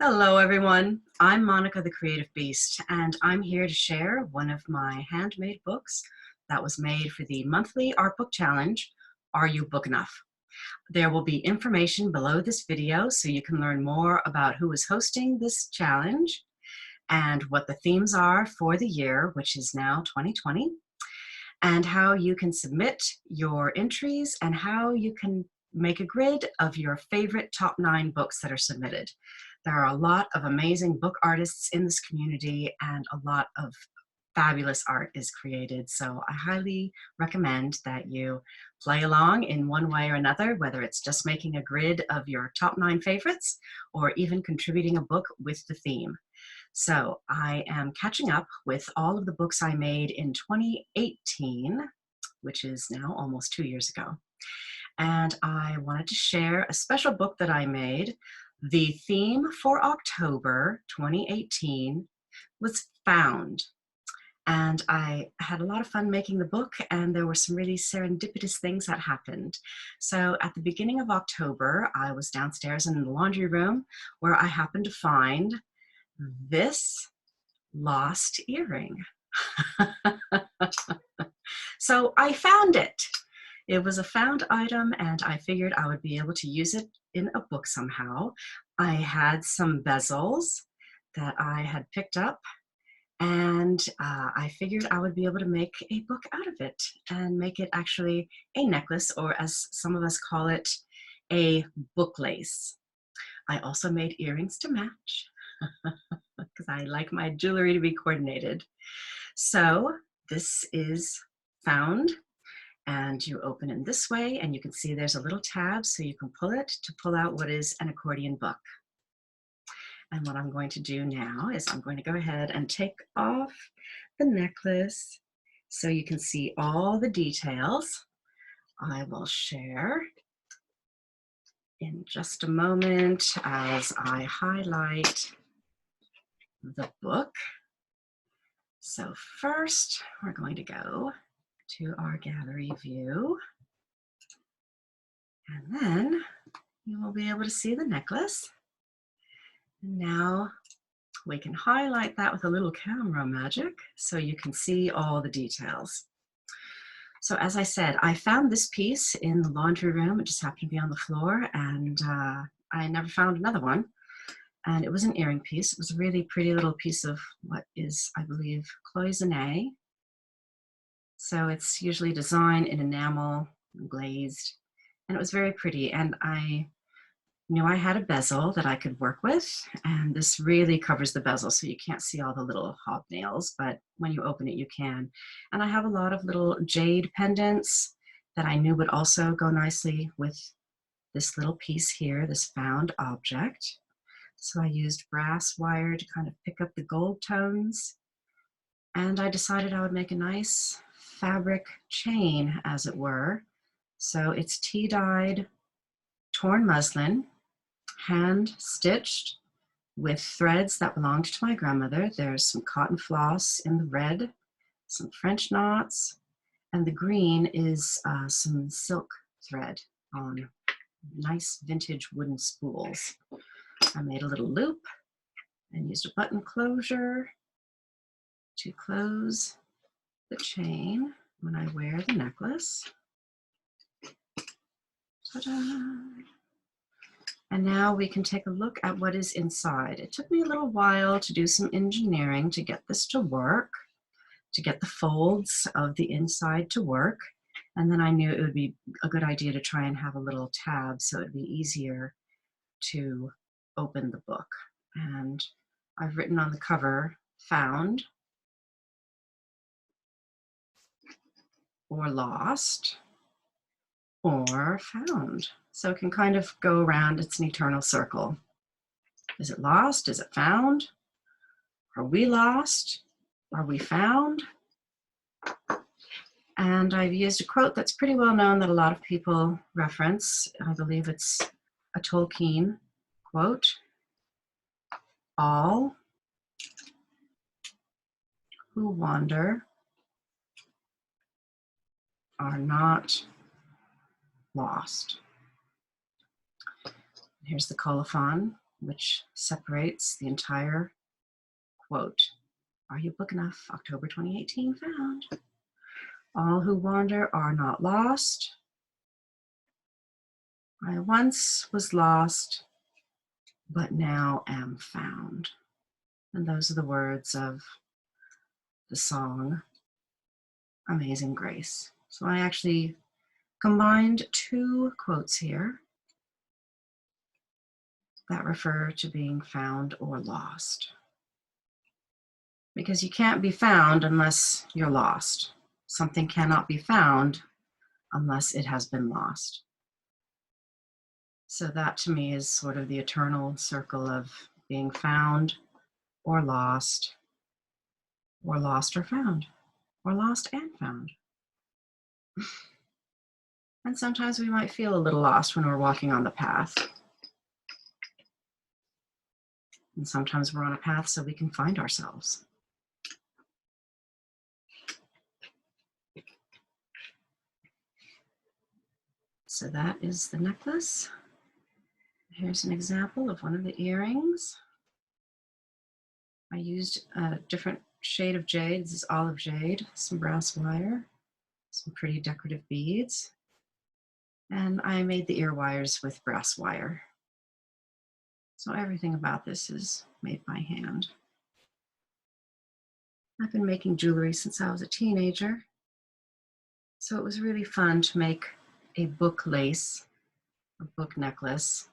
Hello, everyone. I'm Monica the Creative Beast, and I'm here to share one of my handmade books that was made for the monthly Art Book Challenge, Are You Book Enough? There will be information below this video so you can learn more about who is hosting this challenge and what the themes are for the year, which is now 2020, and how you can submit your entries and how you can make a grid of your favorite top 9 books that are submitted. There are a lot of amazing book artists in this community and a lot of fabulous art is created. So I highly recommend that you play along in one way or another, whether it's just making a grid of your top 9 favorites or even contributing a book with the theme. So I am catching up with all of the books I made in 2018, which is now almost 2 years ago. And I wanted to share a special book that I made. The theme for October 2018 was found. And I had a lot of fun making the book, and there were some really serendipitous things that happened. So at the beginning of October, I was downstairs in the laundry room where I happened to find this lost earring. So I found it. It was a found item, and I figured I would be able to use it in a book somehow. I had some bezels that I had picked up, and I figured I would be able to make a book out of it and make it actually a necklace, or as some of us call it, a book lace. I also made earrings to match because I like my jewelry to be coordinated. So this is found. And you open it this way, and you can see there's a little tab so you can pull it to pull out what is an accordion book. And what I'm going to do now is I'm going to go ahead and take off the necklace so you can see all the details. I will share in just a moment as I highlight the book. So first, we're going to go to our gallery view, and then you will be able to see the necklace. And now we can highlight that with a little camera magic so you can see all the details. So as I said, I found this piece in the laundry room. It just happened to be on the floor, and I never found another one. And it was an earring piece. It was a really pretty little piece of what is, I believe, cloisonne. So it's usually designed in enamel, glazed, and it was very pretty. And I knew I had a bezel that I could work with, and this really covers the bezel so you can't see all the little hobnails, but when you open it you can. And I have a lot of little jade pendants that I knew would also go nicely with this little piece here, this found object. So I used brass wire to kind of pick up the gold tones, and I decided I would make a nice fabric chain, as it were. So it's tea-dyed torn muslin, hand stitched with threads that belonged to my grandmother. There's some cotton floss in the red, some French knots, and the green is some silk thread on nice vintage wooden spools. I made a little loop and used a button closure to close the chain when I wear the necklace. Ta-da! And now we can take a look at what is inside. It took me a little while to do some engineering to get this to work, to get the folds of the inside to work. And then I knew it would be a good idea to try and have a little tab so it'd be easier to open the book. And I've written on the cover, found or lost or found. So it can kind of go around. It's an eternal circle. Is it lost? Is it found? Are we lost? Are we found? And I've used a quote that's pretty well known that a lot of people reference. I believe it's a Tolkien quote. All who wander are not lost. Here's the colophon. which separates the entire quote. Are you book enough? October 2018 found. All who wander are not lost. I once was lost, but now am found. And those are the words of the song Amazing Grace. So I actually combined two quotes here that refer to being found or lost. Because you can't be found unless you're lost. Something cannot be found unless it has been lost. So that to me is sort of the eternal circle of being found or lost or found, or lost and found. And sometimes we might feel a little lost when we're walking on the path. And sometimes we're on a path so we can find ourselves. So that is the necklace. Here's an example of one of the earrings. I used a different shade of jade. This is olive jade, some brass wire, some pretty decorative beads. And I made the ear wires with brass wire. So everything about this is made by hand. I've been making jewelry since I was a teenager. So it was really fun to make a book lace, a book necklace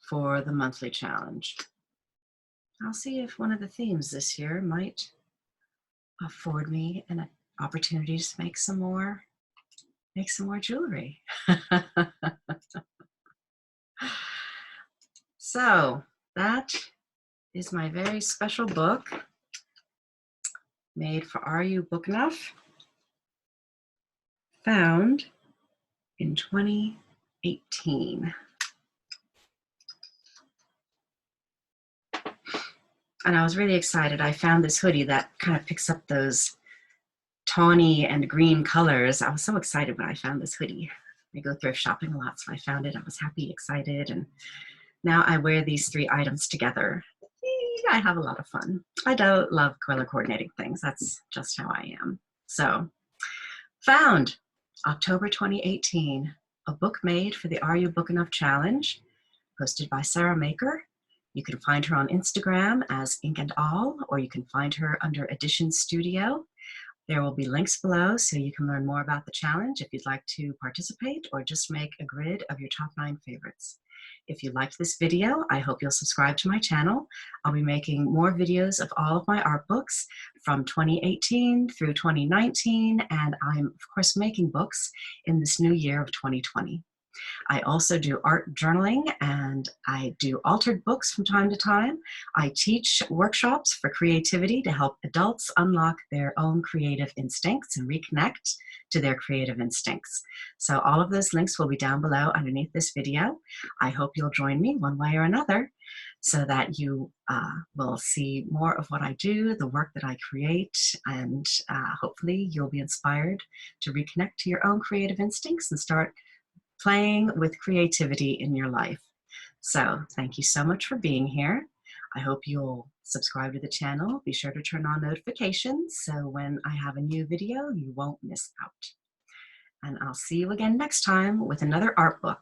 for the monthly challenge. I'll see if one of the themes this year might afford me an opportunity to make some more jewelry. So that is my very special book made for Are You Book Enough? Found in 2018. And I was really excited. I found this hoodie that kind of picks up those tawny and green colors. I was so excited when I found this hoodie. I go thrift shopping a lot, so I found it. I was happy, excited, and now I wear these three items together. I have a lot of fun. I don't love color coordinating things. That's just how I am. So, found October 2018, a book made for the Are You Book Enough Challenge, posted by Sarah Maker. You can find her on Instagram as Ink and All, or you can find her under Edition Studio. There will be links below so you can learn more about the challenge if you'd like to participate or just make a grid of your top 9 favorites. If you liked this video, I hope you'll subscribe to my channel. I'll be making more videos of all of my art books from 2018 through 2019, and I'm of course making books in this new year of 2020. I also do art journaling and I do altered books from time to time. I teach workshops for creativity to help adults unlock their own creative instincts and reconnect to their creative instincts. So all of those links will be down below underneath this video. I hope you'll join me one way or another so that you will see more of what I do, the work that I create, and hopefully you'll be inspired to reconnect to your own creative instincts and start playing with creativity in your life. So thank you so much for being here. I hope you'll subscribe to the channel. Be sure to turn on notifications so when I have a new video, you won't miss out. And I'll see you again next time with another art book.